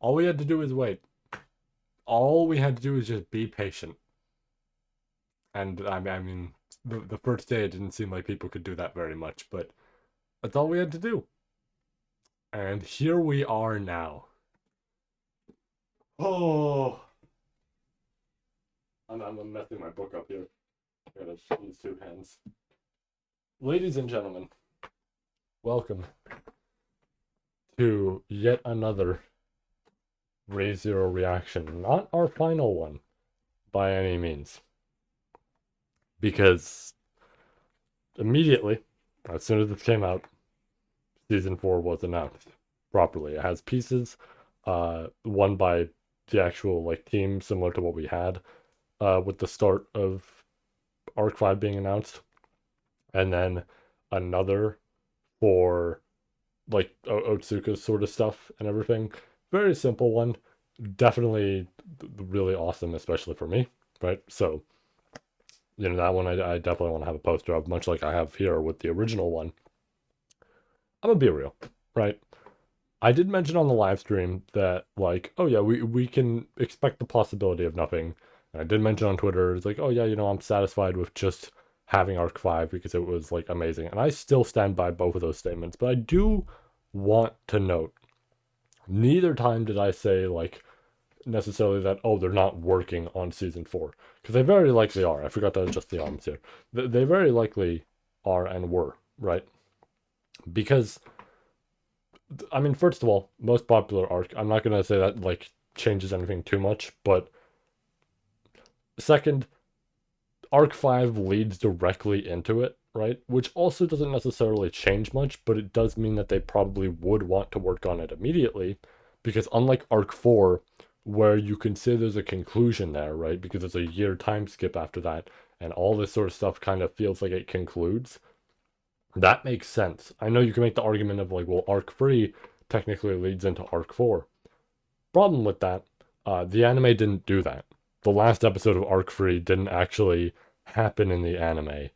All we had to do is wait. All we had to do is just be patient. And I mean, the first day it didn't seem like people could do that very much, but that's all we had to do. And here we are now. Oh, I'm messing my book up here. I gotta use two hands. Ladies and gentlemen, welcome to yet another Raise Zero reaction. Not our final one, by any means. Because immediately, as soon as it came out, season 4 was announced properly. It has pieces, one by the actual like team, similar to what we had with the start of Arc 5 being announced, and then another for like Otsuka's sort of stuff and everything. Very simple one, definitely really awesome, especially for me, right? So, that one I definitely want to have a poster of, much like I have here with the original one. I'm gonna be real, right? I did mention on the live stream that, like, oh yeah, we can expect the possibility of nothing. And I did mention on Twitter, it's like, oh yeah, I'm satisfied with just having Arc 5 because it was like amazing. And I still stand by both of those statements. But I do want to note, neither time did I say like necessarily that, oh, they're not working on season 4. Because they very likely are. I forgot to adjust the arms here. They very likely are and were, right? Because I mean, first of all, most popular arc. I'm not gonna say that like changes anything too much, but second, arc 5 leads directly into it, right? Which also doesn't necessarily change much, but it does mean that they probably would want to work on it immediately, because unlike arc 4, where you can say there's a conclusion there, right? Because there's a year time skip after that, and all this sort of stuff kind of feels like it concludes. That makes sense. I know you can make the argument of like, well, arc 3 technically leads into arc 4. Problem with that, the anime didn't do that. The last episode of arc 3 didn't actually happen in the anime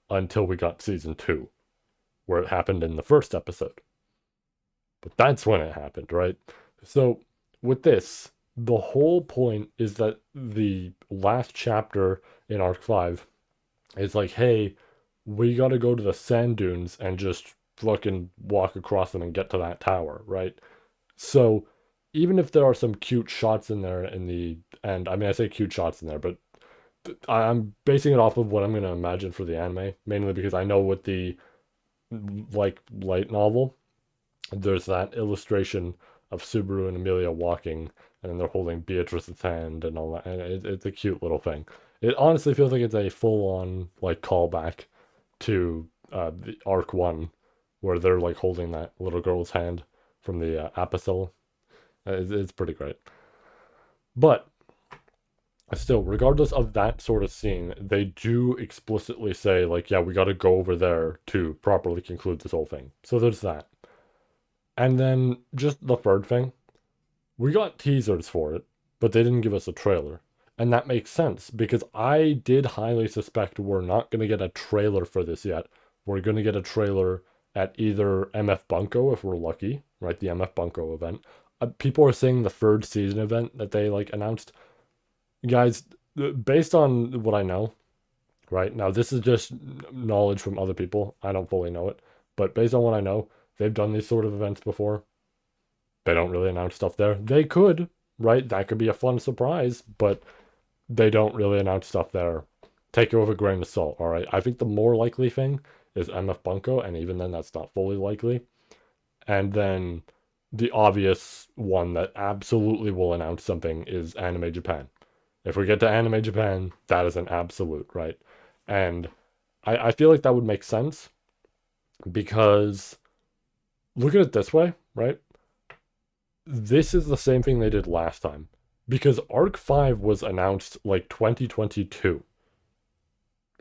until we got season 2, where it happened in the first episode. But that's when it happened, right? So with this, the whole point is that the last chapter in arc 5 is like, hey, we got to go to the sand dunes and just fucking walk across them and get to that tower, right? So even if there are some cute shots in there in the end, I mean, I say cute shots in there, but I'm basing it off of what I'm going to imagine for the anime, mainly because I know with the like light novel, there's that illustration of Subaru and Amelia walking, and then they're holding Beatrice's hand and all that, and it's a cute little thing. It honestly feels like it's a full-on like callback to the arc 1, where they're like holding that little girl's hand from the Apicel. It's pretty great. But still, regardless of that sort of scene, they do explicitly say, like, yeah, we got to go over there to properly conclude this whole thing. So there's that. And then just the third thing, we got teasers for it, but they didn't give us a trailer. And that makes sense because I did highly suspect we're not going to get a trailer for this yet. We're going to get a trailer at either MF Bunko if we're lucky, right? The MF Bunko event. People are saying the third season event that they like announced. Guys, based on what I know, right now, this is just knowledge from other people. I don't fully know it, but based on what I know, they've done these sort of events before. They don't really announce stuff there. They could, right? That could be a fun surprise, but they don't really announce stuff there. Take it with a grain of salt, all right? I think the more likely thing is MF Bunko, and even then, that's not fully likely. And then the obvious one that absolutely will announce something is Anime Japan. If we get to Anime Japan, that is an absolute, right? And I feel like that would make sense because look at it this way, right? This is the same thing they did last time because Arc 5 was announced like 2022.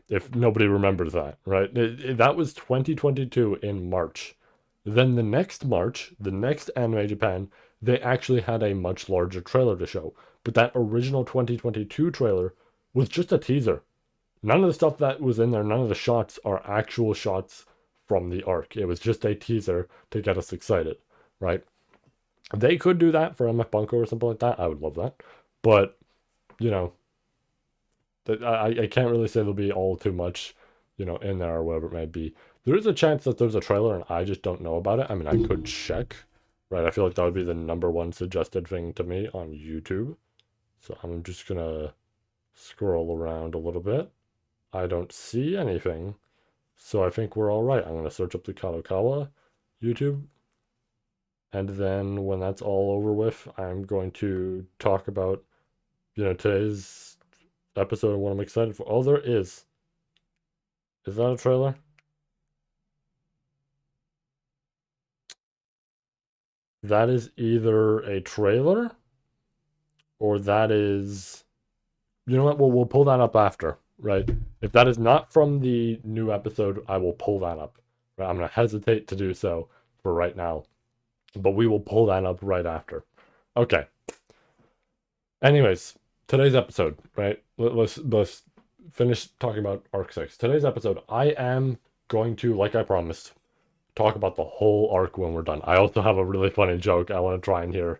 If nobody remembers that, right? That was 2022 in March. Then the next March, the next Anime Japan, they actually had a much larger trailer to show. But that original 2022 trailer was just a teaser. None of the stuff that was in there, none of the shots are actual shots from the arc. It was just a teaser to get us excited, right? They could do that for MF Bunko or something like that. I would love that. But, you know, I can't really say there'll be all too much, in there or whatever it may be. There is a chance that there's a trailer and I just don't know about it. I mean, I could check, right? I feel like that would be the number one suggested thing to me on YouTube. So I'm just gonna scroll around a little bit. I don't see anything, so I think we're all right. I'm gonna search up the Kadokawa YouTube, and then when that's all over with, I'm going to talk about, today's episode and what I'm excited for. Oh, there is. Is that a trailer? That is either a trailer or that is. You know what? We'll pull that up after, right? If that is not from the new episode, I will pull that up. Right? I'm gonna hesitate to do so for right now, but we will pull that up right after. Okay. Anyways, today's episode, right? Let's finish talking about Arc 6. Today's episode, I am going to, like I promised, talk about the whole arc when we're done. I also have a really funny joke I want to try and hear.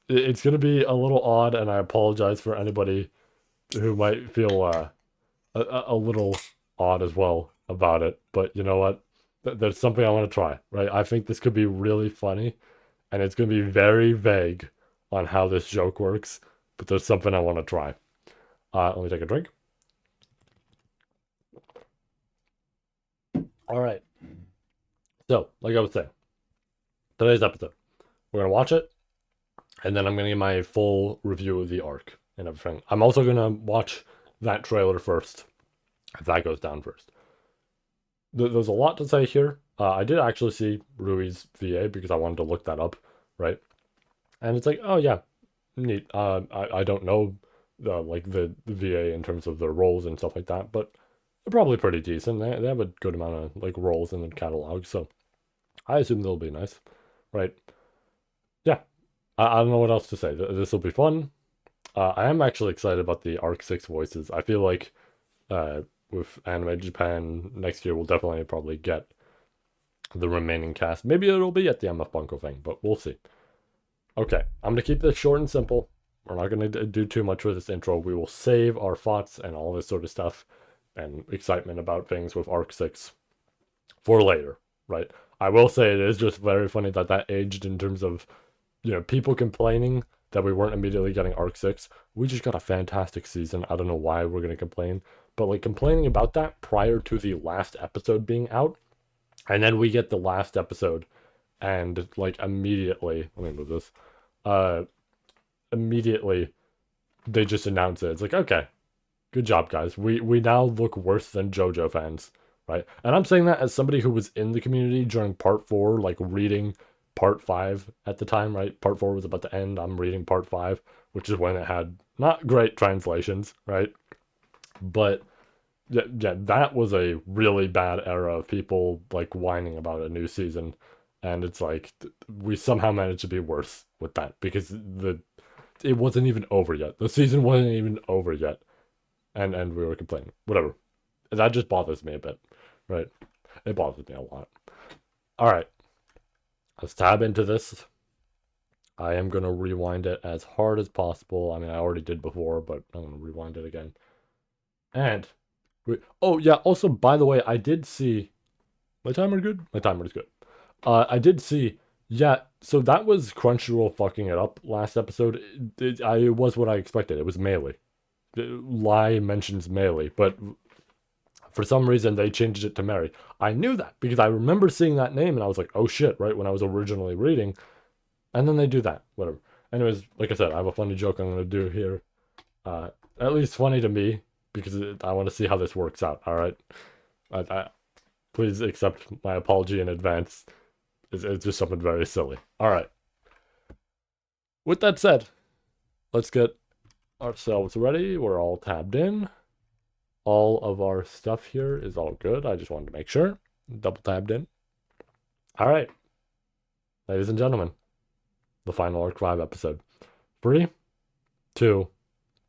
It's going to be a little odd, and I apologize for anybody who might feel a little odd as well about it. But you know what? There's something I want to try, right? I think this could be really funny, and it's going to be very vague on how this joke works, but there's something I want to try. Let me take a drink. All right. So, like I was saying, today's episode, we're going to watch it, and then I'm going to give my full review of the arc and everything. I'm also going to watch that trailer first, if that goes down first. There's a lot to say here. I did actually see Rui's VA because I wanted to look that up, right? And it's like, oh yeah, neat. I don't know like the VA in terms of their roles and stuff like that, but they're probably pretty decent. They have a good amount of like roles in the catalog, so I assume they'll be nice, right? Yeah, I don't know what else to say. This will be fun. I am actually excited about the Arc 6 voices. I feel like with Anime Japan next year, we'll definitely probably get the remaining cast. Maybe it'll be at the MF Bunko thing, but we'll see. Okay, I'm gonna keep this short and simple. We're not gonna do too much with this intro. We will save our thoughts and all this sort of stuff and excitement about things with Arc 6 for later, right? I will say it is just very funny that aged in terms of, people complaining that we weren't immediately getting Arc 6. We just got a fantastic season. I don't know why we're gonna complain, but like complaining about that prior to the last episode being out, and then we get the last episode and like immediately, let me move this. Uh Immediately they just announce it. It's like, okay, good job, guys. We now look worse than JoJo fans, right? And I'm saying that as somebody who was in the community during part 4, like reading part 5 at the time, right? Part 4 was about to end. I'm reading part 5, which is when it had not great translations, right? But yeah, that was a really bad era of people like whining about a new season, and it's like we somehow managed to be worse with that because it wasn't even over yet. The season wasn't even over yet, and we were complaining. Whatever. That just bothers me a bit, right? It bothers me a lot. All right, let's tab into this. I am gonna rewind it as hard as possible. I mean, I already did before, but I'm gonna rewind it again. And oh yeah, also by the way, I did see my timer good. My timer is good. I did see. Yeah, so that was Crunchyroll fucking it up last episode. It was what I expected. It was Melee. Lie mentions Melee, but for some reason they changed it to Mary. I knew that because I remember seeing that name and I was like, oh shit, right when I was originally reading. And then they do that. Whatever. Anyways, like I said, I have a funny joke I'm gonna do here. Uh, at least funny to me because I want to see how this works out. All right. Please accept my apology in advance. It's just something very silly. All right. With that said, let's get ourselves ready. We're all tabbed in. All of our stuff here is all good. I just wanted to make sure. Double tabbed in. All right. Ladies and gentlemen, the final Arc 5 episode. 3, 2,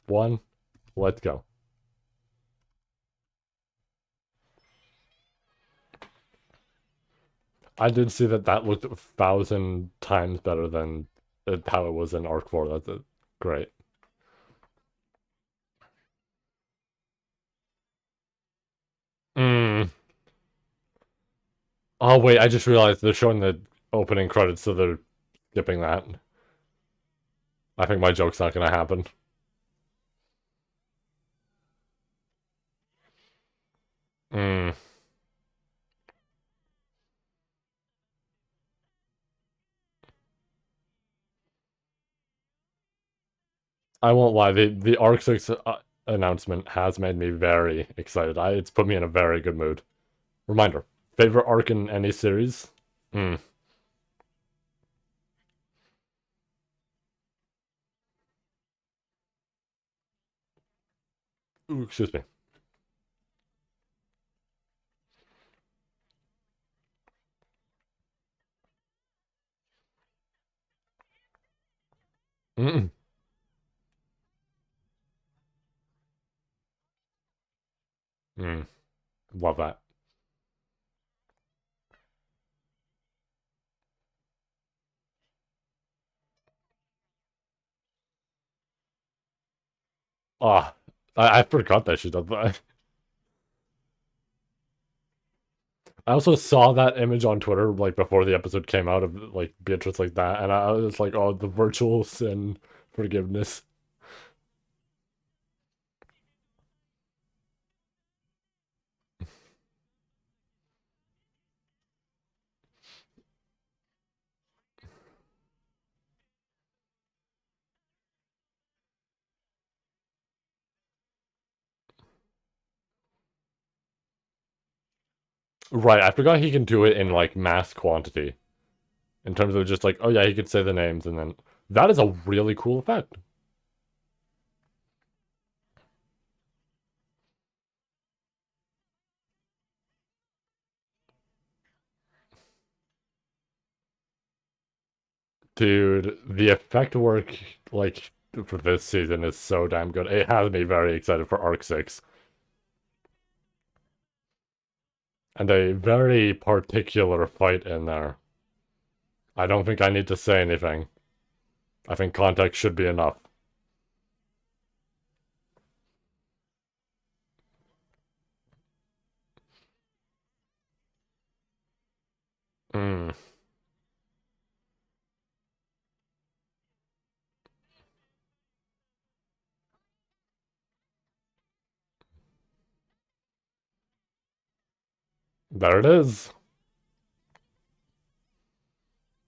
1, let's go. I did see that looked 1,000 times better than how it was in Arc 4. That's great. Mm. Oh wait, I just realized they're showing the opening credits, so they're skipping that. I think my joke's not gonna happen. Mm. I won't lie, the Arc 6 announcement has made me very excited. It's put me in a very good mood. Reminder, favorite arc in any series? Mm. Ooh, excuse me. Mm. Mm. Love that. Ah, I forgot that she does that. I also saw that image on Twitter like before the episode came out of like Beatrice like that, and I was like, oh, the virtual sin forgiveness. Right, I forgot he can do it in like mass quantity. In terms of just like, oh yeah, he could say the names, and then that is a really cool effect. Dude, the effect work like for this season is so damn good. It has me very excited for Arc 6. And a very particular fight in there. I don't think I need to say anything. I think context should be enough. Mm, there it is.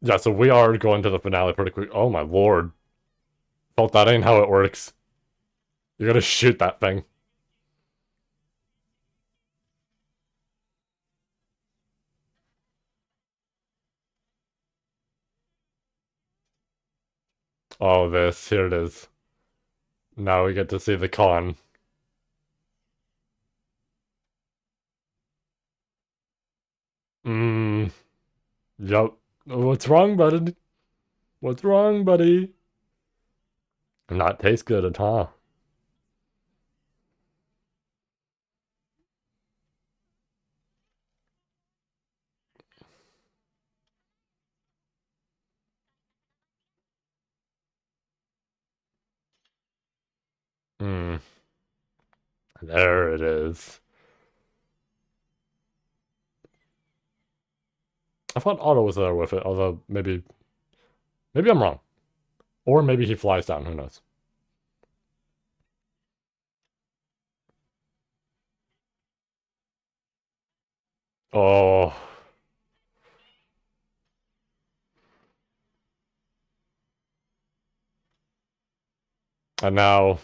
Yeah, so we are going to the finale pretty quick. Oh my lord. Thought that ain't how it works. You gotta shoot that thing. Oh, this. Here it is. Now we get to see the con. Mmm. Yup. What's wrong, buddy? What's wrong, buddy? Not taste good at all. Hmm. There it is. I thought Otto was there with it, although maybe I'm wrong. Or maybe he flies down, who knows. Oh, and now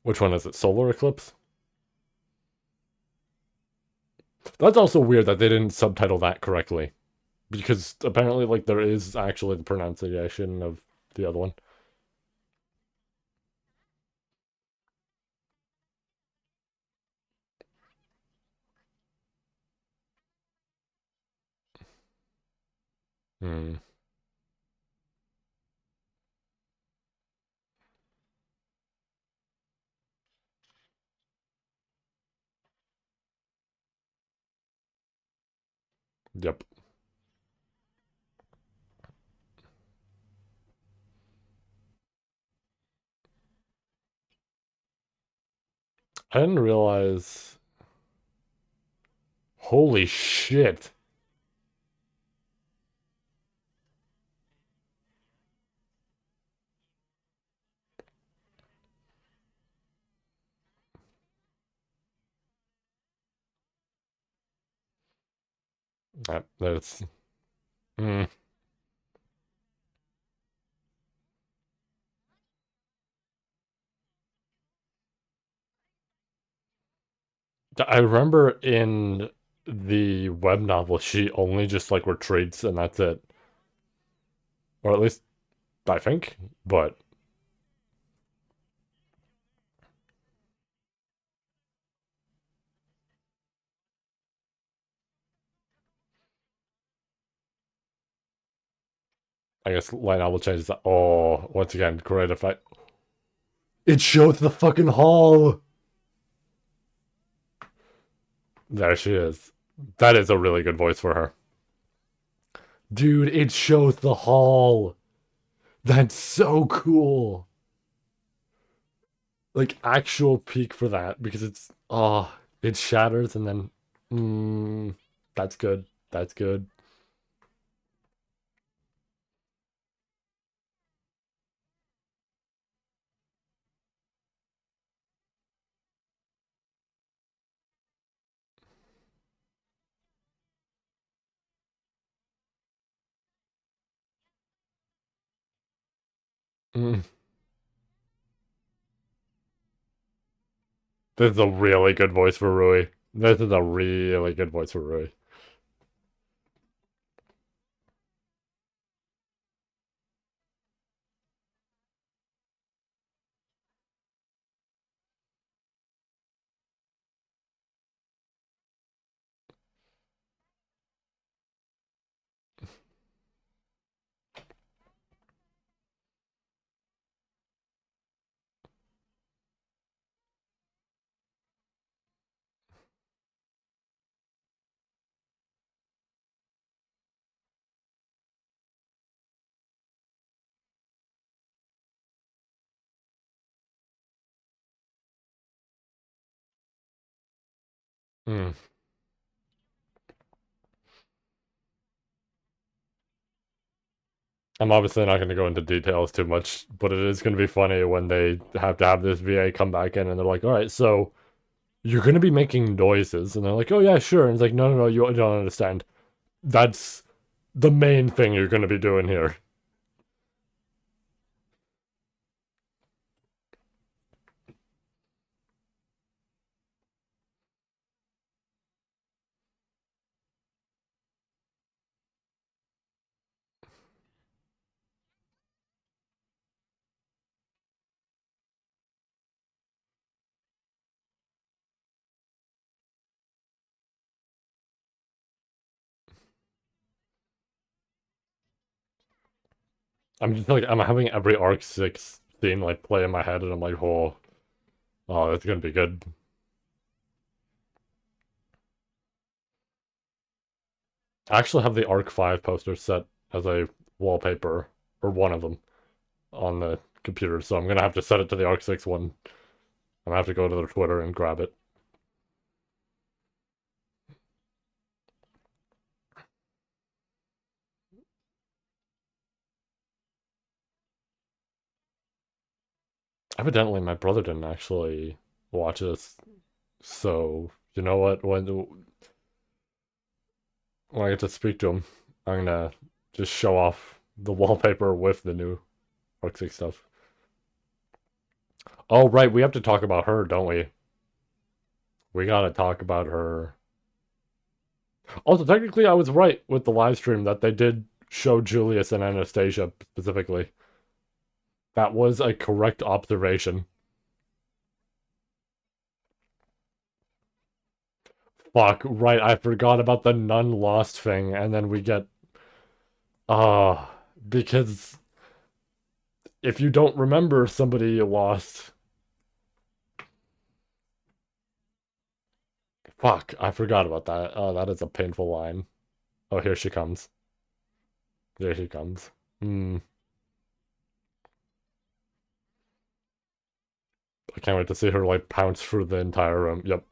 which one is it? Solar eclipse? That's also weird that they didn't subtitle that correctly. Because apparently like there is actually the pronunciation of the other one. Hmm. Yep. I didn't realize. Holy shit. That's. Mm. I remember in the web novel, she only just like retreats and that's it. Or at least I think. But I guess light novel changes that. Oh, once again, great effect. It shows the fucking hall. There she is. That is a really good voice for her. Dude, it shows the hall. That's so cool. Like actual peak for that because it's it shatters and then mm, that's good. That's good. Mm. This is a really good voice for Rui. This is a really good voice for Rui. Mm. I'm obviously not going to go into details too much, but it is going to be funny when they have to have this VA come back in and they're like, all right, so you're going to be making noises. And they're like, oh, yeah, sure. And it's like, no, no, no, you don't understand. That's the main thing you're going to be doing here. I'm just like, I'm having every Arc 6 scene like play in my head, and I'm like, oh, that's going to be good. I actually have the Arc 5 poster set as a wallpaper, or one of them, on the computer, so I'm going to have to set it to the Arc 6 one. I'm going to have to go to their Twitter and grab it. Evidently, my brother didn't actually watch this, so you know what? When I get to speak to him, I'm gonna just show off the wallpaper with the new Arc 6 stuff. Oh, right, we have to talk about her, don't we? We gotta talk about her. Also, technically, I was right with the live stream that they did show Julius and Anastasia specifically. That was a correct observation. Fuck, right, I forgot about the nun lost thing, and then we get. Because if you don't remember somebody you lost. Fuck, I forgot about that. Oh, that is a painful line. Oh, here she comes. There she comes. Hmm. I can't wait to see her like pounce through the entire room. Yep.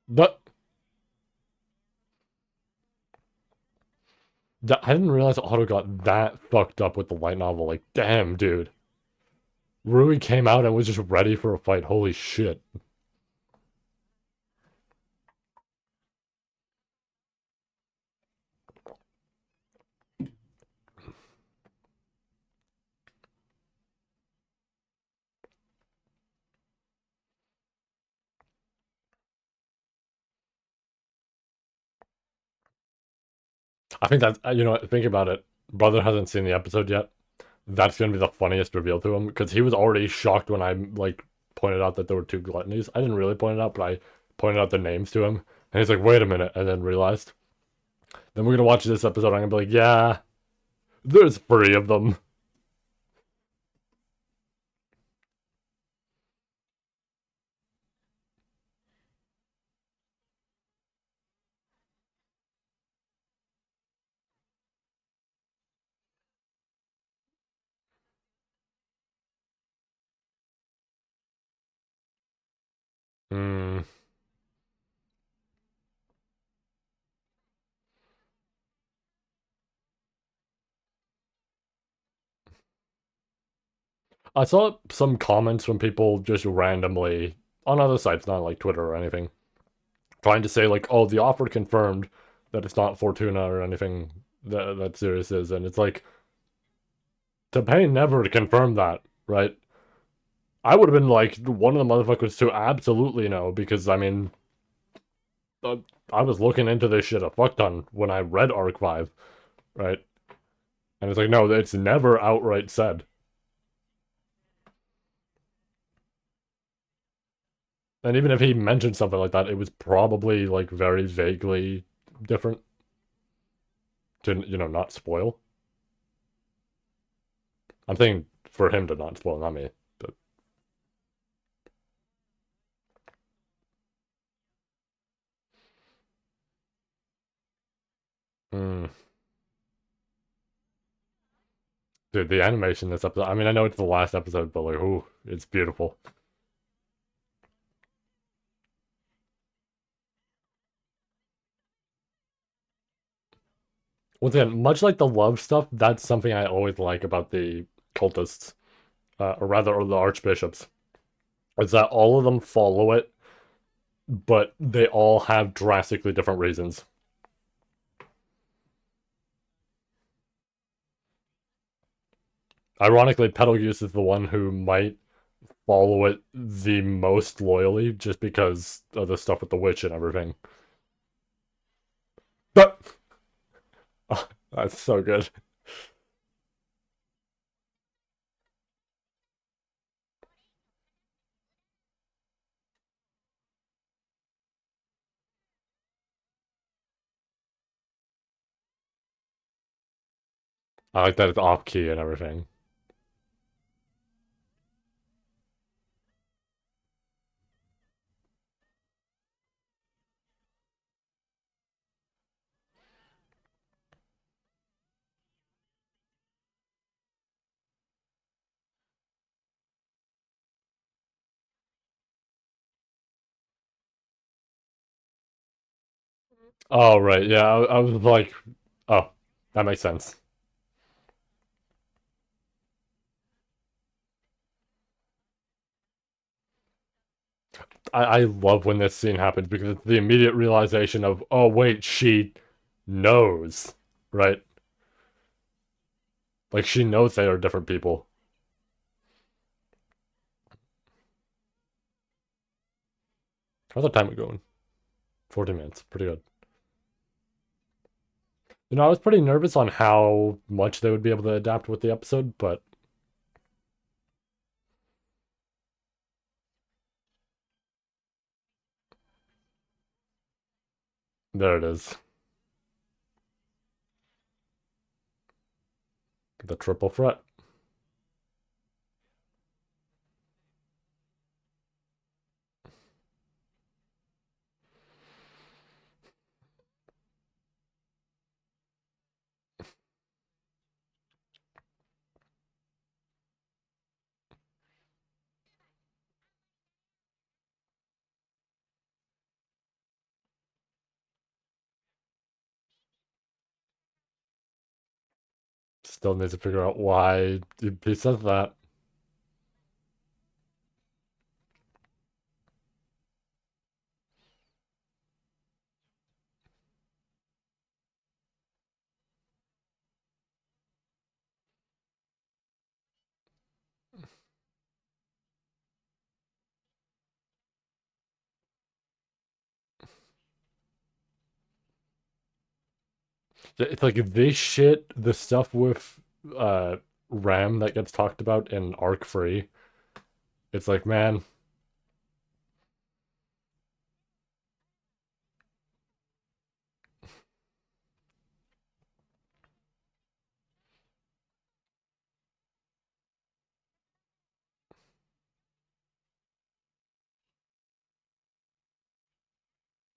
But I didn't realize Otto got that fucked up with the light novel. Like, damn, dude. Rui came out and was just ready for a fight. Holy shit. I think that's, you know what, think about it. Brother hasn't seen the episode yet. That's gonna be the funniest reveal to him because he was already shocked when I like pointed out that there were two gluttonies. I didn't really point it out, but I pointed out the names to him, and he's like, "Wait a minute," and then realized. Then we're gonna watch this episode. I'm gonna be like, "Yeah, there's three of them." Hmm. I saw some comments from people just randomly on other sites, not like Twitter or anything, trying to say like, "Oh, the offer confirmed that it's not Fortuna or anything that Sirius is," and it's like, Tabane never confirmed that, right? I would have been like one of the motherfuckers to absolutely know because I mean, uh, I was looking into this shit a fuck ton when I read Arc 5, right? And it's like, no, it's never outright said. And even if he mentioned something like that, it was probably like very vaguely different to, you know, not spoil. I'm saying for him to not spoil, not me. But mm, dude, the animation this episode. I mean, I know it's the last episode, but like, ooh, it's beautiful. Once again, much like the love stuff, that's something I always like about the cultists, or rather, or the archbishops, is that all of them follow it, but they all have drastically different reasons. Ironically, Betelgeuse is the one who might follow it the most loyally, just because of the stuff with the witch and everything. But oh, that's so good. I like that it's off key and everything. Oh right, yeah. I was like, oh, that makes sense. I love when this scene happens because it's the immediate realization of, oh wait, she knows, right? Like she knows they are different people. How's the time going? 40 minutes, pretty good. You know, I was pretty nervous on how much they would be able to adapt with the episode, but there it is. The triple threat. Still needs to figure out why he says that. It's like this shit, the stuff with uh Ram that gets talked about in Arc Free. It's like, man,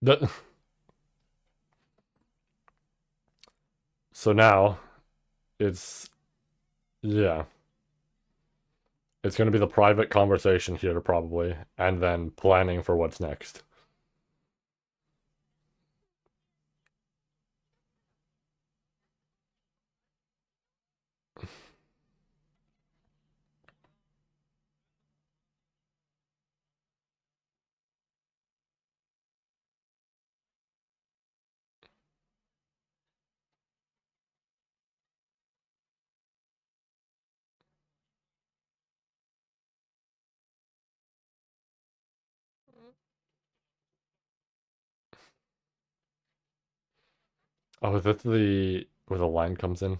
that. So now it's, yeah, it's going to be the private conversation here probably, and then planning for what's next. Oh, is this the where the line comes in?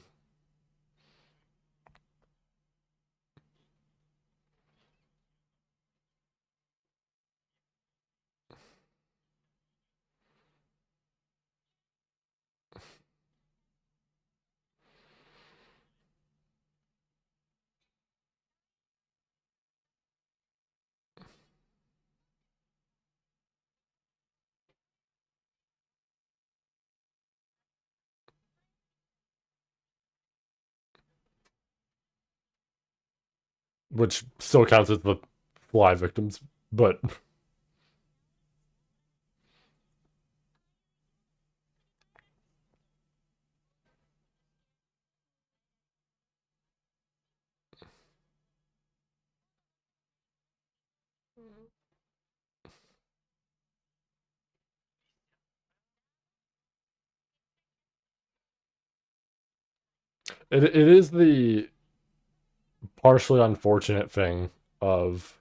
Which still counts as the fly victims, but it is the partially unfortunate thing of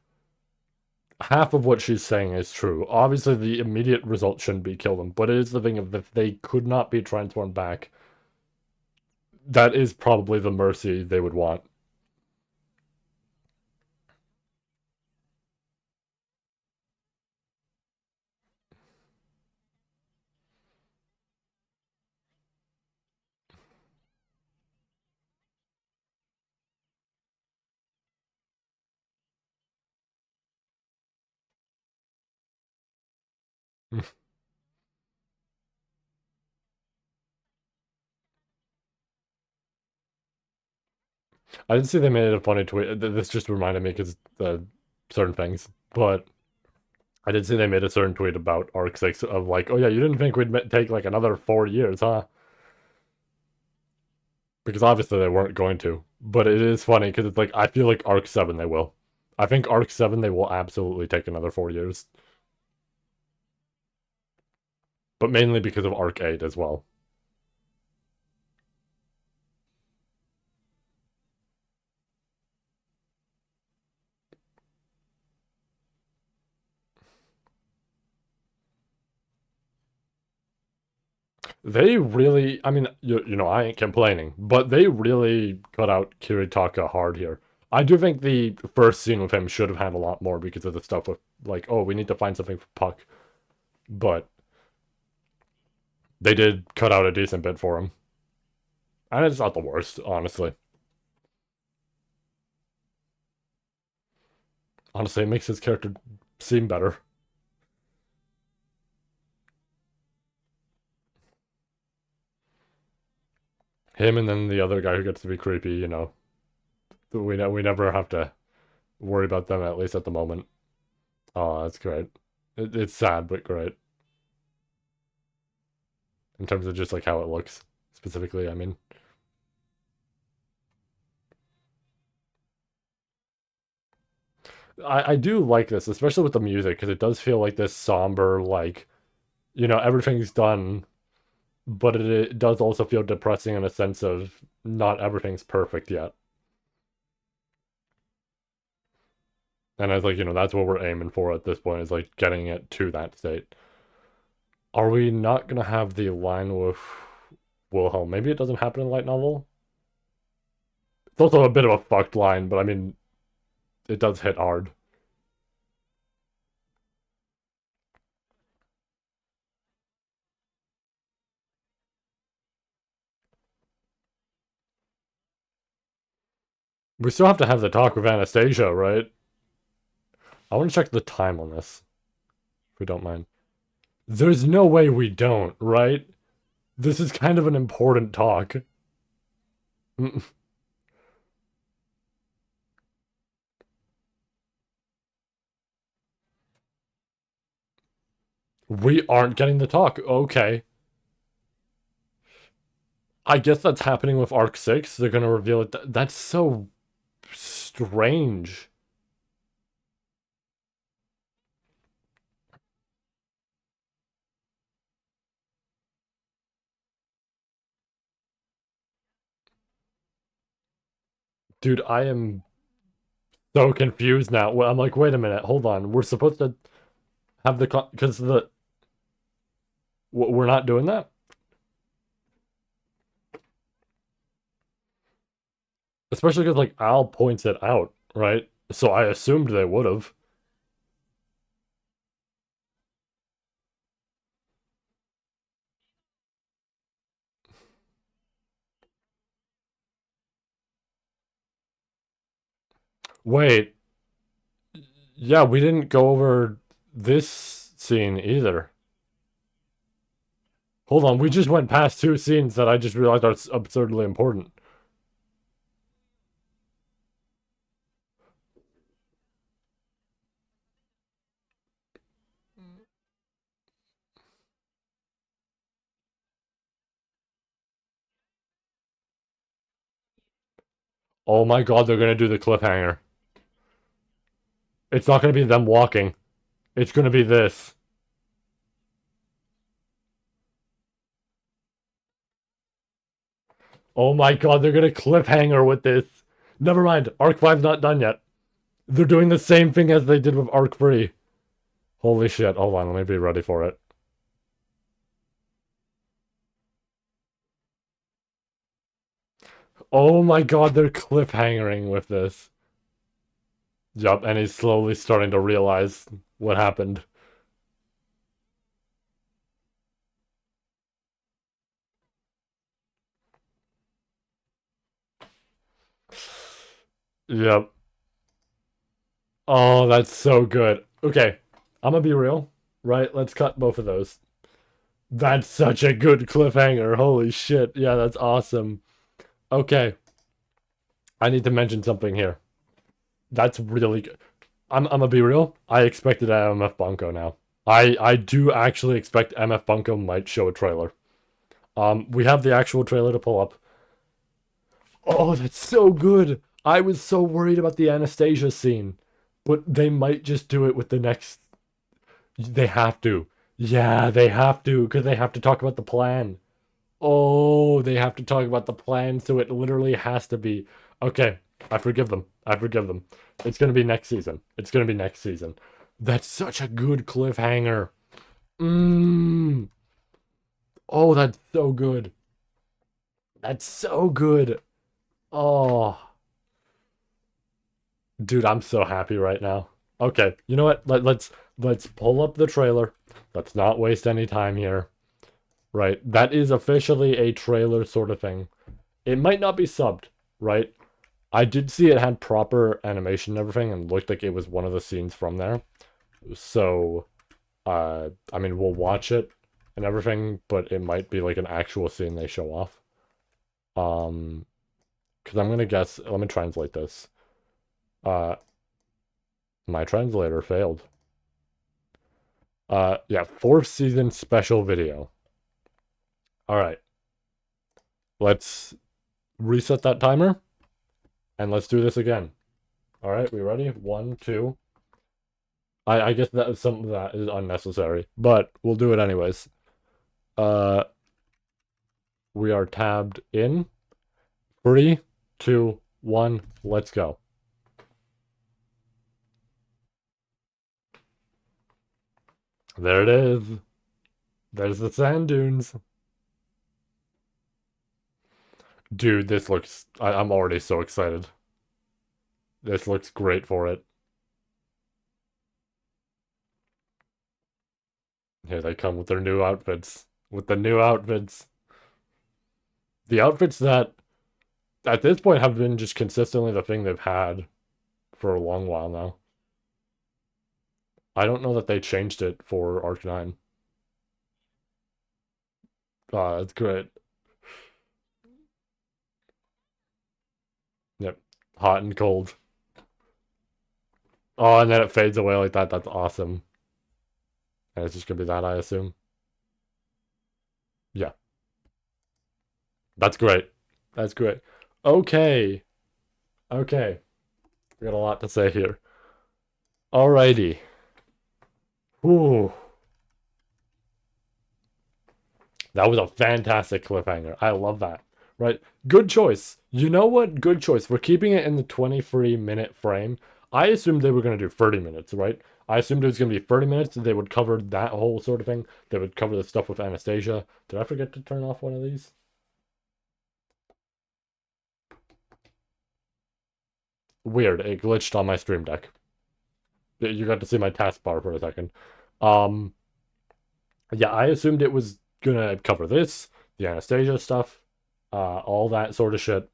half of what she's saying is true. Obviously, the immediate result shouldn't be kill them, but it is the thing of if they could not be transformed back, that is probably the mercy they would want. I didn't see they made a funny tweet. This just reminded me because certain things, but I did see they made a certain tweet about Arc 6 of like, oh yeah, you didn't think we'd take like another 4 years, huh? Because obviously they weren't going to. But it is funny because it's like, I feel like Arc 7 they will. I think Arc 7 they will absolutely take another 4 years. But mainly because of Arc 8 as well. They really, I mean, I ain't complaining, but they really cut out Kiritaka hard here. I do think the first scene with him should have had a lot more because of the stuff with, like, oh, we need to find something for Puck. But they did cut out a decent bit for him. And it's not the worst, honestly. Honestly, it makes his character seem better. Him and then the other guy who gets to be creepy, we never have to worry about them, at least at the moment. Oh, that's great. It's sad, but great. In terms of just like how it looks, specifically, I mean. I do like this, especially with the music, because it does feel like this somber, like, everything's done, but it does also feel depressing in a sense of not everything's perfect yet. And I was like, that's what we're aiming for at this point, is like getting it to that state. Are we not gonna have the line with Wilhelm? Maybe it doesn't happen in light novel. It's also a bit of a fucked line, but I mean, it does hit hard. We still have to have the talk with Anastasia, right? I want to check the time on this, if we don't mind. There's no way we don't, right? This is kind of an important talk. We aren't getting the talk. Okay. I guess that's happening with Arc 6. They're going to reveal it. That's so strange. Dude, I am so confused now. I'm like, wait a minute, hold on. We're supposed to have the because we're not doing that, especially because like Al points it out, right? So I assumed they would have. Wait, yeah, we didn't go over this scene either. Hold on, we just went past two scenes that I just realized are absurdly important. Oh my god, they're gonna do the cliffhanger. It's not gonna be them walking. It's gonna be this. Oh my god, they're gonna cliffhanger with this. Never mind, Arc 5's not done yet. They're doing the same thing as they did with Arc 3. Holy shit, hold on, let me be ready for it. Oh my god, they're cliffhangering with this. Yup, and he's slowly starting to realize what happened. Yep. Oh, that's so good. Okay, I'm gonna be real, right? Let's cut both of those. That's such a good cliffhanger. Holy shit. Yeah, that's awesome. Okay, I need to mention something here. That's really good. I'm gonna be real. I expected MF Bunko now. I do actually expect MF Bunko might show a trailer. We have the actual trailer to pull up. Oh, that's so good. I was so worried about the Anastasia scene, but they might just do it with the next. They have to. Yeah, they have to, because they have to talk about the plan. Oh, they have to talk about the plan, so it literally has to be. Okay, I forgive them. I forgive them. It's gonna be next season. It's gonna be next season. That's such a good cliffhanger. Mmm. Oh, that's so good. That's so good. Oh, dude, I'm so happy right now. Okay, you know what? Let's pull up the trailer. Let's not waste any time here. Right, that is officially a trailer sort of thing. It might not be subbed, right? I did see it had proper animation and everything and looked like it was one of the scenes from there. So, I mean, we'll watch it and everything, but it might be like an actual scene they show off. Um, because I'm gonna guess, let me translate this. Uh, my translator failed. Yeah, fourth season special video. All right, let's reset that timer and let's do this again. All right, we ready? One, two. I guess that some of that is unnecessary, but we'll do it anyways. Uh, we are tabbed in. Three, two, one. Let's go. There it is. There's the sand dunes. Dude, this looks. I'm already so excited. This looks great for it. Here they come with their new outfits. With the new outfits. The outfits that, at this point, have been just consistently the thing they've had for a long while now. I don't know that they changed it for Arc 9. That's great. Yep. Hot and cold. Oh, and then it fades away like that. That's awesome. And it's just gonna be that, I assume. Yeah. That's great. That's great. Okay. Okay. We got a lot to say here. Alrighty. Whew. That was a fantastic cliffhanger. I love that. Right? Good choice. You know what? Good choice. We're keeping it in the 23-minute frame. I assumed they were going to do 30 minutes, right? I assumed it was going to be 30 minutes and they would cover that whole sort of thing. They would cover the stuff with Anastasia. Did I forget to turn off one of these? Weird. It glitched on my stream deck. You got to see my taskbar for a second. Um, yeah, I assumed it was gonna cover this, the Anastasia stuff, all that sort of shit,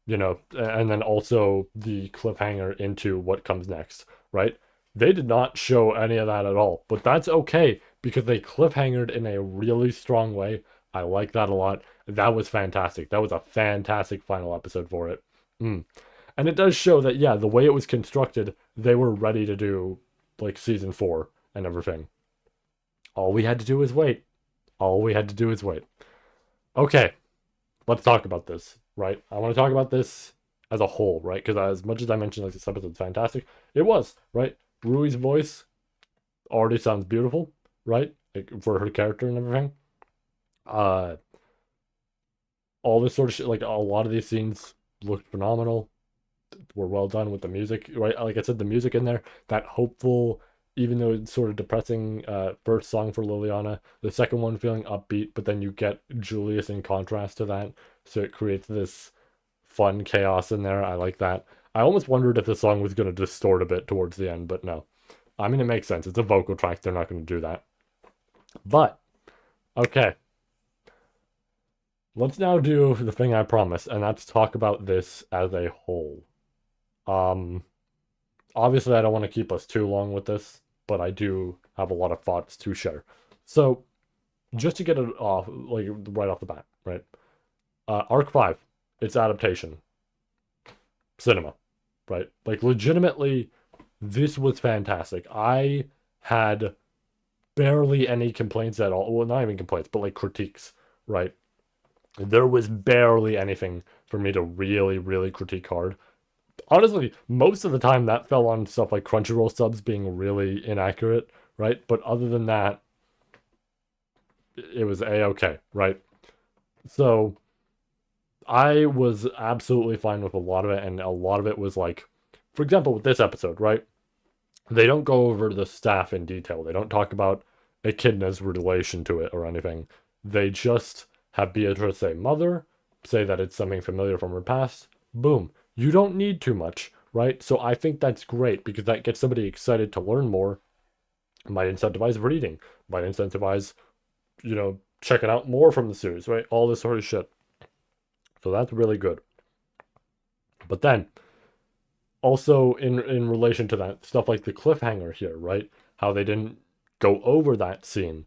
and then also the cliffhanger into what comes next, right? They did not show any of that at all, but that's okay because they cliffhangered in a really strong way. I like that a lot. That was fantastic. That was a fantastic final episode for it. Mm. And it does show that, yeah, the way it was constructed, they were ready to do like season 4 and everything. All we had to do was wait. All we had to do is wait. Okay, let's talk about this, right? I want to talk about this as a whole, right? Because as much as I mentioned, like, this episode's fantastic, it was, right? Rui's voice already sounds beautiful, right? Like, for her character and everything. Uh, all this sort of shit, like, a lot of these scenes looked phenomenal, were well done with the music, right? Like I said, the music in there, that hopeful, even though it's sort of depressing, first song for Liliana, the second one feeling upbeat, but then you get Julius in contrast to that, so it creates this fun chaos in there. I like that. I almost wondered if the song was going to distort a bit towards the end, but no. I mean, it makes sense. It's a vocal track. They're not going to do that. But, okay. Let's now do the thing I promised, and that's talk about this as a whole. Um, Obviously, I don't want to keep us too long with this, but I do have a lot of thoughts to share. So, just to get it off, like right off the bat, right? Arc 5, its adaptation, cinema, right? Like, legitimately, this was fantastic. I had barely any complaints at all. Well, not even complaints, but like critiques, right? There was barely anything for me to really, really critique hard. Honestly, most of the time that fell on stuff like Crunchyroll subs being really inaccurate, right? But other than that, it was a-okay, right? So I was absolutely fine with a lot of it, and a lot of it was like, for example, with this episode, right? They don't go over the staff in detail. They don't talk about Echidna's relation to it or anything. They just have Beatrice say mother, say that it's something familiar from her past. Boom. You don't need too much, right? So I think that's great because that gets somebody excited to learn more. Might incentivize reading, might incentivize, checking out more from the series, right? All this sort of shit. So that's really good. But then, also in relation to that, stuff like the cliffhanger here, right? How they didn't go over that scene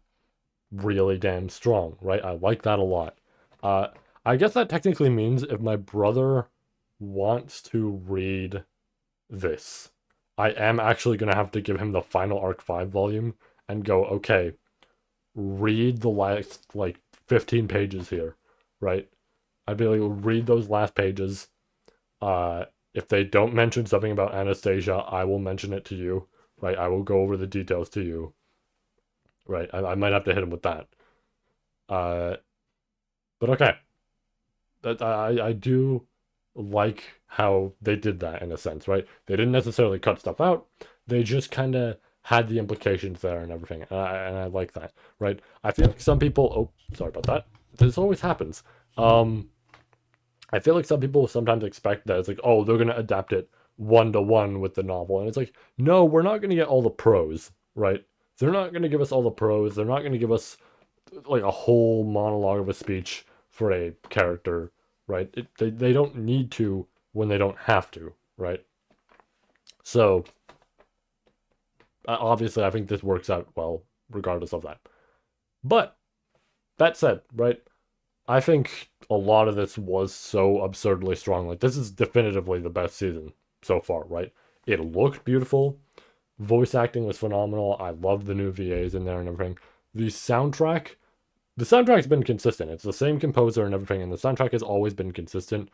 really damn strong, right? I like that a lot. Uh, I guess that technically means if my brother wants to read this, I am actually going to have to give him the final Arc 5 volume and go, okay, read the last, like, 15 pages here, right? I'd be like, read those last pages. Uh, If they don't mention something about Anastasia, I will mention it to you, right? I will go over the details to you, right? I might have to hit him with that. Uh, but okay, that I do like how they did that in a sense, right? They didn't necessarily cut stuff out. They just kind of had the implications there and everything, and I like that, right? I feel like some people. Oh, sorry about that. This always happens. Um, I feel like some people sometimes expect that it's like, oh, they're gonna adapt it 1-to-1 with the novel, and it's like, no, we're not gonna get all the pros, right? They're not gonna give us all the pros. They're not gonna give us like a whole monologue of a speech for a character, right? They don't need to when they don't have to, right? So obviously, I think this works out well, regardless of that. But that said, right? I think a lot of this was so absurdly strong. Like this is definitively the best season so far, right? It looked beautiful. Voice acting was phenomenal. I love the new VAs in there and everything. The soundtrack, the soundtrack's been consistent. It's the same composer and everything, and the soundtrack has always been consistent.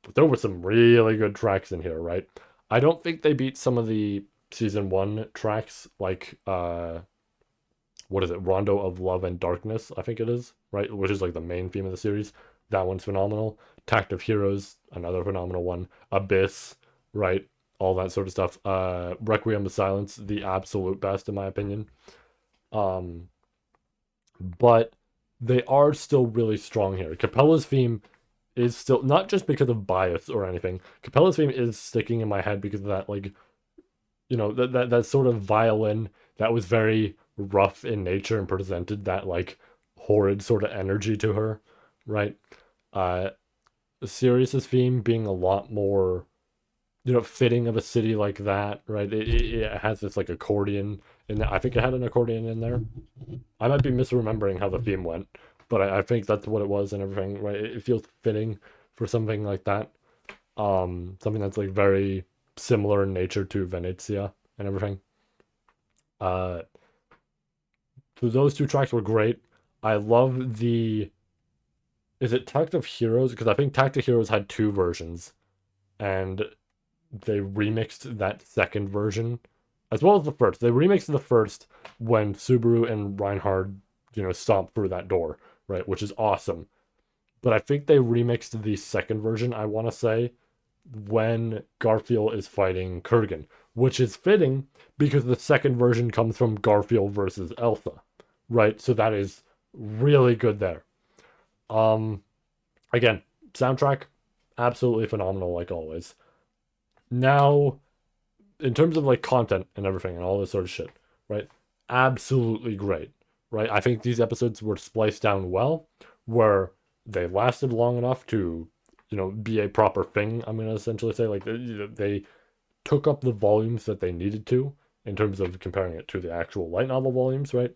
But there were some really good tracks in here, right? I don't think they beat some of the season one tracks, like what is it, Rondo of Love and Darkness, I think it is, right? Which is like the main theme of the series. That one's phenomenal. Tact of Heroes, another phenomenal one. Abyss, right? All that sort of stuff. Requiem of Silence, the absolute best in my opinion. Um, but they are still really strong here. Capella's theme is still not just because of bias or anything. Capella's theme is sticking in my head because of that, like, that sort of violin that was very rough in nature and presented that like horrid sort of energy to her, right? Uh, Sirius's theme being a lot more, fitting of a city like that, right? It has this like accordion, and I think it had an accordion in there. I might be misremembering how the theme went, but I think that's what it was and everything, right? It feels fitting for something like that. Something that's like very similar in nature to Venezia and everything. Uh, so those two tracks were great. I love the. Is it Tact of Heroes? Because I think Tact of Heroes had two versions, and they remixed that second version as well as the first. They remixed the first when Subaru and Reinhard, stomped through that door, right? Which is awesome. But I think they remixed the second version, I want to say, when Garfield is fighting Kurgan, which is fitting because the second version comes from Garfield versus Elsa, right? So that is really good there. Um, Again, soundtrack absolutely phenomenal like always. Now, in terms of like content and everything and all this sort of shit, right? Absolutely great, right? I think these episodes were spliced down well, where they lasted long enough to, be a proper thing. I'm gonna essentially say like they took up the volumes that they needed to in terms of comparing it to the actual light novel volumes, right?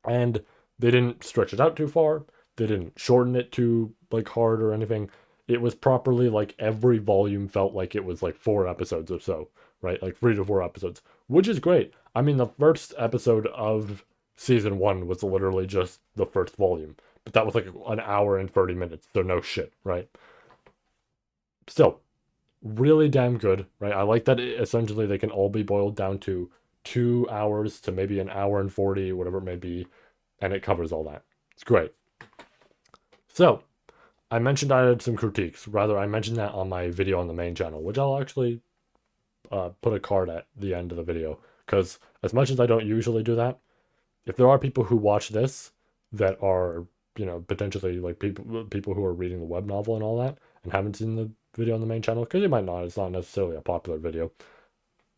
And they didn't stretch it out too far. They didn't shorten it too like hard or anything. It was properly like every volume felt like it was like 4 episodes or so, right? Like 3 to 4 episodes, which is great. I mean, the first episode of season one was literally just the first volume, but that was like an hour and 30 minutes, so no shit, right? Still, really damn good, right? I like that essentially they can all be boiled down to 2 hours to maybe an hour and 40, whatever it may be, and it covers all that. It's great. So, I mentioned I had some critiques. Rather, I mentioned that on my video on the main channel, which I'll actually put a card at the end of the video. Because as much as I don't usually do that, if there are people who watch this that are, potentially like people who are reading the web novel and all that and haven't seen the video on the main channel, because you might not, it's not necessarily a popular video.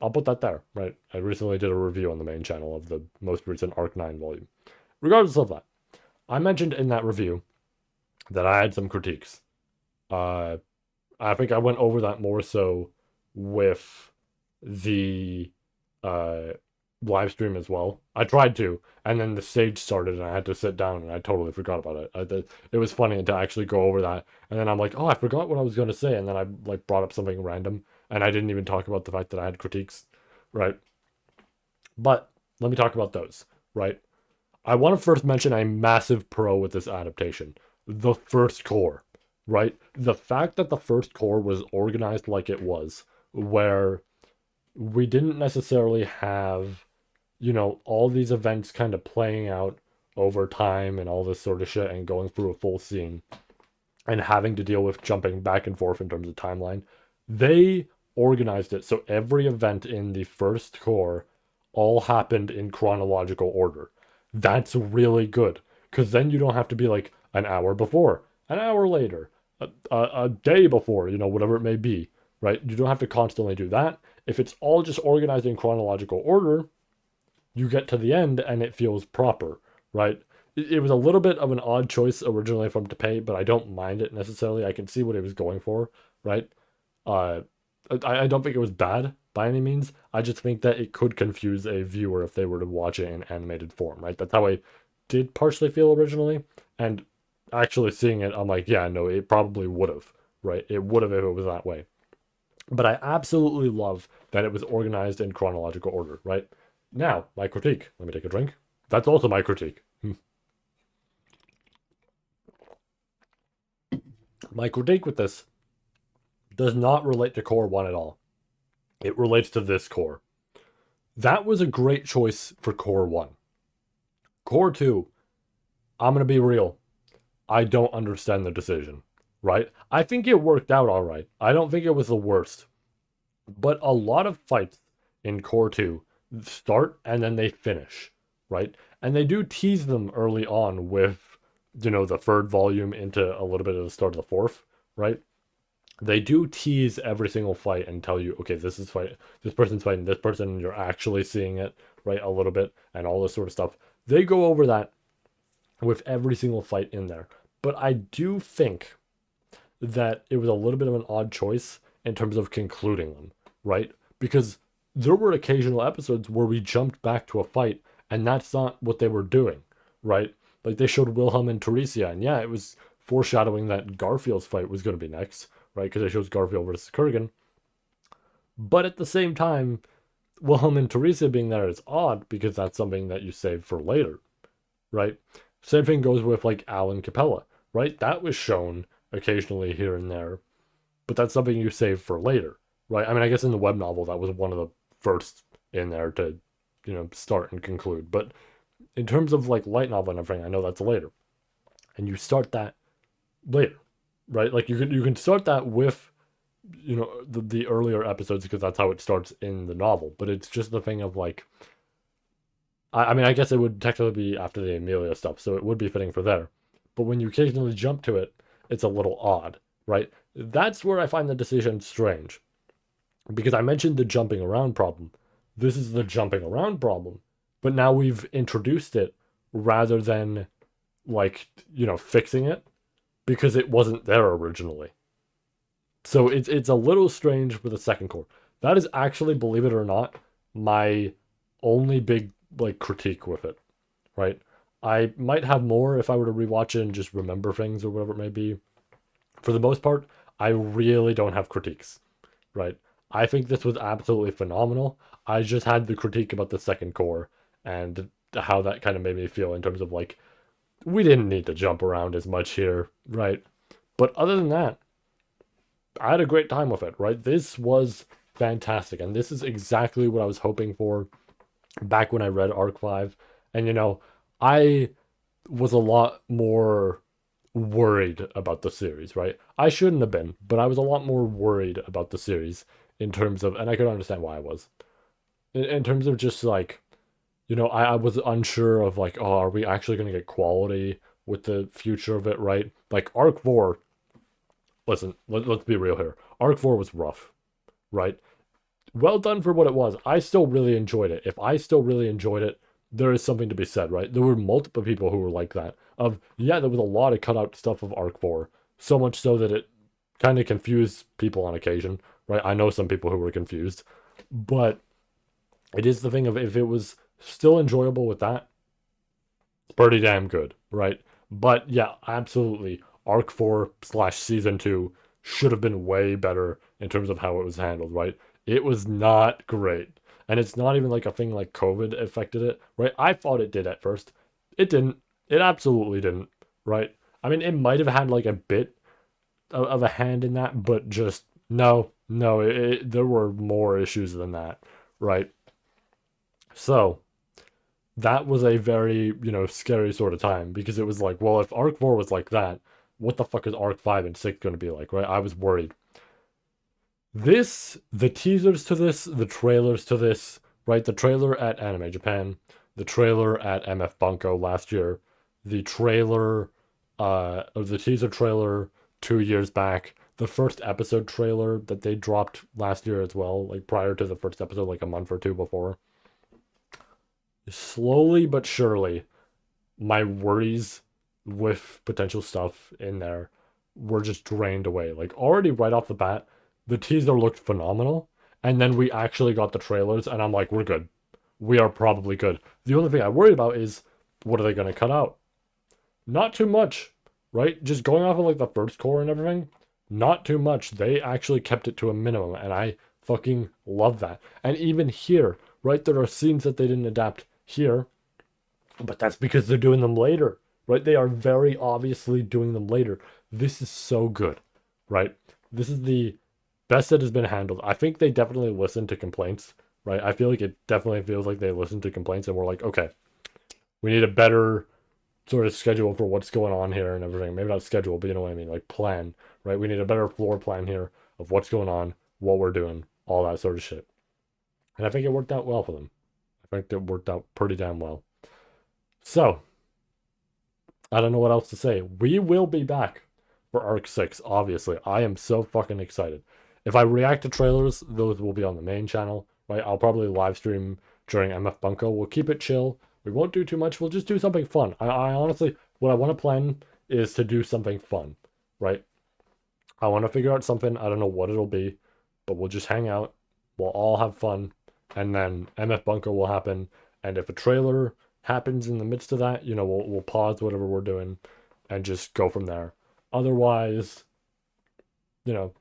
I'll put that there, right? I recently did a review on the main channel of the most recent Arc 9 volume. Regardless of that, I mentioned in that review that I had some critiques. Uh, I think I went over that more so with the uh, live stream as well. I tried to, and then the stage started, and I had to sit down, and I totally forgot about it. It was funny to actually go over that, and then I'm like, oh, I forgot what I was going to say, and then I like brought up something random, and I didn't even talk about the fact that I had critiques, right? But let me talk about those, right? I want to first mention a massive pro with this adaptation, the first core, right? The fact that the first core was organized like it was, where we didn't necessarily have, all these events kind of playing out over time and all this sort of shit and going through a full scene and having to deal with jumping back and forth in terms of timeline. They organized it so every event in the first core all happened in chronological order. That's really good because then you don't have to be like an hour before, an hour later, a day before, whatever it may be, right? You don't have to constantly do that. If it's all just organized in chronological order, you get to the end and it feels proper, right? It was a little bit of an odd choice originally for him to pay, but I don't mind it necessarily. I can see what he was going for, right? Uh, I don't think it was bad by any means. I just think that it could confuse a viewer if they were to watch it in animated form, right? That's how I did partially feel originally. And actually seeing it, I'm like, yeah, no, it probably would have, right? It would have if it was that way. But I absolutely love that it was organized in chronological order, right? Now, my critique. Let me take a drink. That's also my critique. My critique with this does not relate to core 1 at all. It relates to this core. That was a great choice for core 1. Core 2, I'm going to be real. I don't understand the decision, right? I think it worked out all right. I don't think it was the worst. But a lot of fights in core 2 start and then they finish, right? And they do tease them early on with, the third volume into a little bit of the start of the fourth, right? They do tease every single fight and tell you, okay, this person's fighting this person, and you're actually seeing it, right, a little bit, and all this sort of stuff. They go over that with every single fight in there. But I do think that it was a little bit of an odd choice in terms of concluding them, right? Because there were occasional episodes where we jumped back to a fight, and that's not what they were doing, right? Like they showed Wilhelm and Teresia, and yeah, it was foreshadowing that Garfield's fight was going to be next, right? Because it shows Garfield versus Kurgan. But at the same time, Wilhelm and Teresia being there is odd because that's something that you save for later, right? Same thing goes with like Alan Capella, right? That was shown occasionally here and there, but that's something you save for later, right? I mean, I guess in the web novel that was one of the first in there to, start and conclude. But in terms of like light novel and everything, I know that's later, and you start that later, right? Like you can start that with, the earlier episodes because that's how it starts in the novel. But it's just the thing of like, I mean, I guess it would technically be after the Amelia stuff, so it would be fitting for there. But when you occasionally jump to it, it's a little odd, right? That's where I find the decision strange. Because I mentioned the jumping around problem. This is the jumping around problem. But now we've introduced it rather than, like, fixing it because it wasn't there originally. So it's a little strange with the second core. That is actually, believe it or not, my only big like critique with it, right? I might have more if I were to rewatch it and just remember things or whatever it may be. For the most part, I really don't have critiques, right? I think this was absolutely phenomenal. I just had the critique about the second core and how that kind of made me feel in terms of like, we didn't need to jump around as much here, right? But other than that, I had a great time with it, right? This was fantastic. And this is exactly what I was hoping for back when I read Arc 5. And, I was a lot more worried about the series, right? I shouldn't have been, but I was a lot more worried about the series in terms of, and I could understand why I was, in terms of just like, I was unsure of like, oh, are we actually going to get quality with the future of it, right? Like Arc 4, listen, let's be real here. Arc 4 was rough, right? Well done for what it was. I still really enjoyed it. If I still really enjoyed it, there is something to be said, right? There were multiple people who were like that. Yeah, there was a lot of cutout stuff of Arc 4. So much so that it kind of confused people on occasion, right? I know some people who were confused. But it is the thing of if it was still enjoyable with that, it's pretty damn good, right? But yeah, absolutely. Arc 4 slash season 2 should have been way better in terms of how it was handled, right? It was not great. And it's not even like a thing like COVID affected it, right? I thought it did at first. It didn't. It absolutely didn't, right? I mean, it might have had like a bit of a hand in that, but just no, there were more issues than that, right? So that was a very, scary sort of time because it was like, well, if Arc 4 was like that, what the fuck is Arc 5 and 6 going to be like, right? I was worried. The teasers to this, the trailers to this, right? The trailer at Anime Japan, the trailer at MF Bunko last year, the trailer, of the teaser trailer 2 years back, the first episode trailer that they dropped last year as well, like prior to the first episode, like a month or two before. Slowly but surely, my worries with potential stuff in there were just drained away. Like already right off the bat, the teaser looked phenomenal, and then we actually got the trailers, and I'm like, we're good. We are probably good. The only thing I worry about is what are they gonna cut out? Not too much, right? Just going off of like the first core and everything, not too much. They actually kept it to a minimum, and I fucking love that. And even here, right, there are scenes that they didn't adapt here, but that's because they're doing them later, right? They are very obviously doing them later. This is so good, right? This is the best that has been handled. I think they definitely listen to complaints, right? I feel like it definitely feels like they listen to complaints and we're like, okay, we need a better sort of schedule for what's going on here and everything. Maybe not schedule, but you know what I mean, like plan, right? We need a better floor plan here of what's going on, what we're doing, all that sort of shit. And I think it worked out well for them. I think it worked out pretty damn well. So, I don't know what else to say. We will be back for Arc 6, obviously. I am so fucking excited. If I react to trailers, those will be on the main channel, right? I'll probably live stream during MF Bunko. We'll keep it chill. We won't do too much. We'll just do something fun. I honestly, what I want to plan is to do something fun, right? I want to figure out something. I don't know what it'll be, but we'll just hang out. We'll all have fun. And then MF Bunko will happen. And if a trailer happens in the midst of that, we'll pause whatever we're doing and just go from there. Otherwise, you know,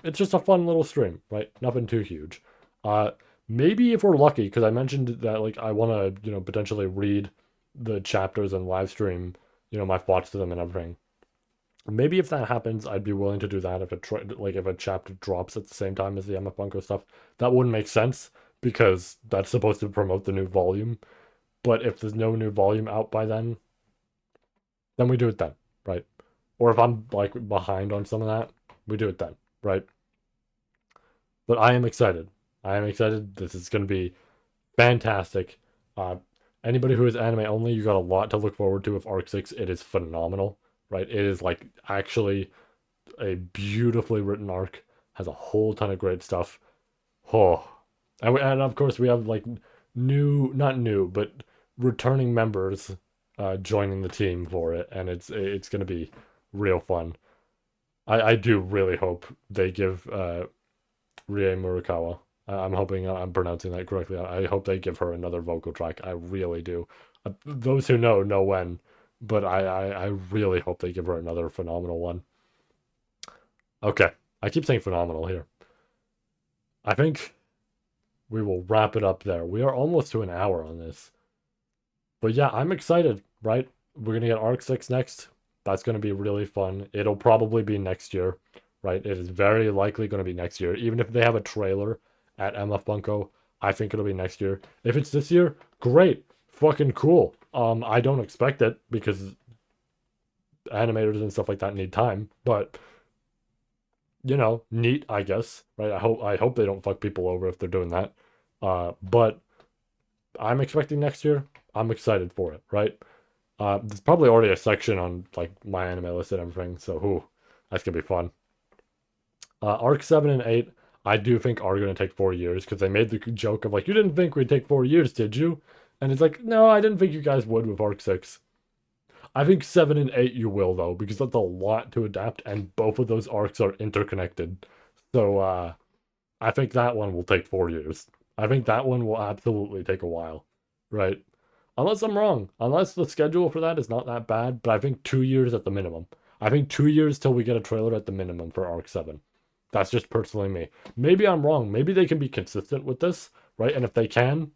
it's just a fun little stream, right? Nothing too huge. Uh, Maybe if we're lucky, because I mentioned that like I want to, potentially read the chapters and live stream, my thoughts to them and everything. Maybe if that happens, I'd be willing to do that if if a chapter drops at the same time as the MF Bunko stuff. That wouldn't make sense because that's supposed to promote the new volume. But if there's no new volume out by then we do it then, right? Or if I'm like behind on some of that, we do it then, right? But I am excited. I am excited. This is going to be fantastic. Uh, Anybody who is anime only, you got a lot to look forward to with Arc 6. It is phenomenal, right? It is like actually a beautifully written arc, has a whole ton of great stuff. Oh, and of course we have like not new, but returning members joining the team for it, and it's gonna be real fun. I do really hope they give Rie Murakawa. I'm hoping I'm pronouncing that correctly. I hope they give her another vocal track. I really do. Those who know when, but I really hope they give her another phenomenal one. Okay, I keep saying phenomenal here. I think we will wrap it up there. We are almost to an hour on this. But yeah, I'm excited, right? We're going to get Arc 6 next. That's going to be really fun. It'll probably be next year, right? It is very likely going to be next year. Even if they have a trailer at MF Bunko, I think it'll be next year. If it's this year, great. Fucking cool. I don't expect it because animators and stuff like that need time, but neat, I guess, right? I hope they don't fuck people over if they're doing that. But I'm expecting next year. I'm excited for it, right? There's probably already a section on like my anime list and everything, so that's gonna be fun. Arc 7 and 8, I do think are gonna take 4 years because they made the joke of like, you didn't think we'd take 4 years, did you? And it's like, no, I didn't think you guys would with Arc 6. I think 7 and 8 you will though, because that's a lot to adapt, and both of those arcs are interconnected. So I think that one will take 4 years. I think that one will absolutely take a while, right? Unless I'm wrong. Unless the schedule for that is not that bad, but I think 2 years at the minimum. I think 2 years till we get a trailer at the minimum for Arc 7. That's just personally me. Maybe I'm wrong. Maybe they can be consistent with this, right? And if they can,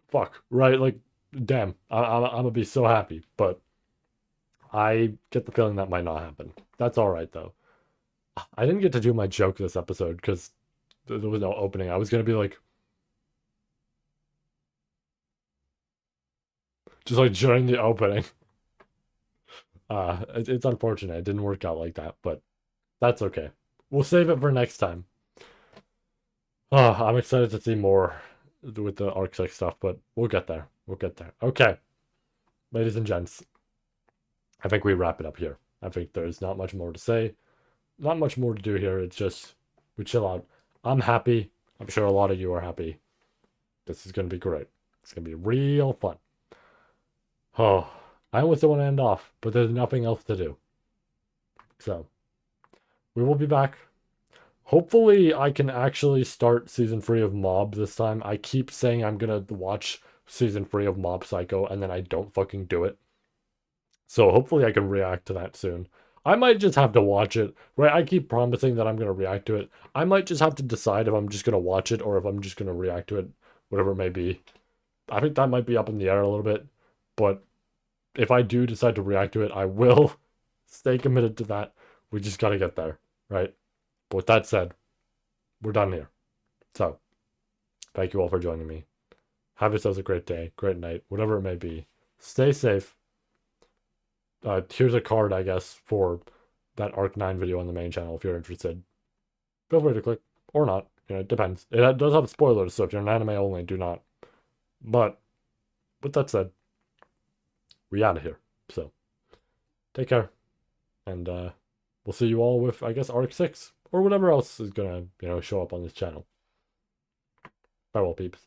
fuck, right? Like, damn, I'm gonna be so happy. But I get the feeling that might not happen. That's all right though. I didn't get to do my joke this episode because there was no opening. I was gonna be like, just like during the opening. It's unfortunate. It didn't work out like that, but that's okay. We'll save it for next time. I'm excited to see more with the Arc 6 stuff, but we'll get there. We'll get there. Okay, ladies and gents, I think we wrap it up here. I think there's not much more to say. Not much more to do here. It's just we chill out. I'm happy. I'm sure a lot of you are happy. This is going to be great. It's going to be real fun. Oh, I almost don't want to end off, but there's nothing else to do. So, we will be back. Hopefully, I can actually start season 3 of Mob this time. I keep saying I'm going to watch season 3 of Mob Psycho, and then I don't fucking do it. So, hopefully, I can react to that soon. I might just have to watch it, right? I keep promising that I'm going to react to it. I might just have to decide if I'm just going to watch it or if I'm just going to react to it, whatever it may be. I think that might be up in the air a little bit, but if I do decide to react to it, I will stay committed to that. We just got to get there, right? But with that said, we're done here. So, thank you all for joining me. Have yourselves a great day, great night, whatever it may be. Stay safe. Here's a card, I guess, for that Arc 9 video on the main channel if you're interested. Feel free to click or not. It depends. It does have spoilers, so if you're an anime only, do not. But with that said, we out of here. So, take care. And we'll see you all with, I guess, Arc 6 or whatever else is gonna, show up on this channel. Farewell, peeps.